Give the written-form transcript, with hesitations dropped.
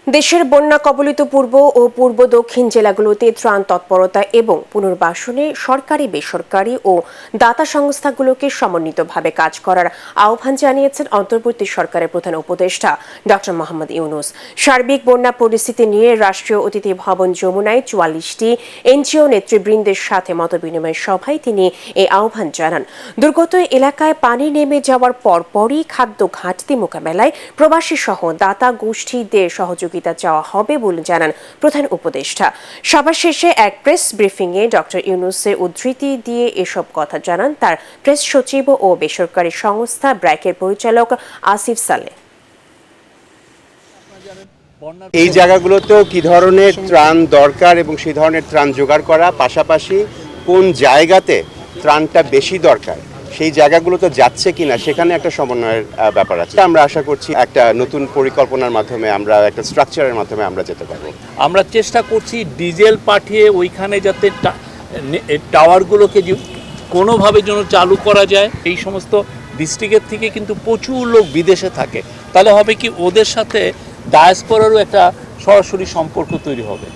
দেশের বন্যা কবলিত পূর্ব ও পূর্ব দক্ষিণ জেলাগুলোতে ত্রাণ তৎপরতা এবং পুনর্বাসনে সরকারি বেসরকারি ও দাতা সংস্থাগুলোকে সমন্বিতভাবে কাজ করার আহ্বান জানিয়েছেন অন্তর্বর্তী সরকারের প্রধান উপদেষ্টা ডক্টর মোহাম্মদ ইউনূস। সার্বিক বন্যা পরিস্থিতি নিয়ে রাষ্ট্রীয় অতিথি ভবন যমুনায় ৪৪টি এনজিও নেতৃবৃন্দের সাথে মতবিনিময় সভায় তিনি এই আহ্বান জানান। দুর্গত এলাকায় পানি নেমে যাওয়ার পরপরই খাদ্য ঘাটতি মোকাবেলায় প্রবাসী সহ দাতা গোষ্ঠীদের সহযোগিতা চাওয়া হবে বলে জানান প্রধান উপদেষ্টা। সভা শেষে এক প্রেস ব্রিফিংয়ে ডক্টর ইউনূসের উদ্ধৃতি দিয়ে এসব কথা জানান তার প্রেস সচিব ও বেসরকারি সংস্থা ব্র্যাকের পরিচালক আসিফ সালেহ। এই জায়গাগুলোতেও কি ধরনের ত্রাণ দরকার এবং সেই ধরনের ত্রাণ জোগাড় করা, পাশাপাশি কোন জায়গাতে ত্রাণটা বেশি দরকার সেই জায়গাগুলোতে যাচ্ছে কিনা সেখানে একটা সমন্বয়ের ব্যাপার আছে। আমরা আশা করছি একটা নতুন পরিকল্পনার মাধ্যমে আমরা একটা স্ট্রাকচারের মাধ্যমে আমরা যেতে পারবো। আমরা চেষ্টা করছি ডিজেল পাঠিয়ে ওইখানে যাতে টাওয়ারগুলোকে কোনোভাবে যেন চালু করা যায়। এই সমস্ত ডিস্ট্রিক্টের থেকে কিন্তু প্রচুর লোক বিদেশে থাকে, তাহলে হবে কি ওদের সাথে ডায়াসপোরারও একটা সরাসরি সম্পর্ক তৈরি হবে।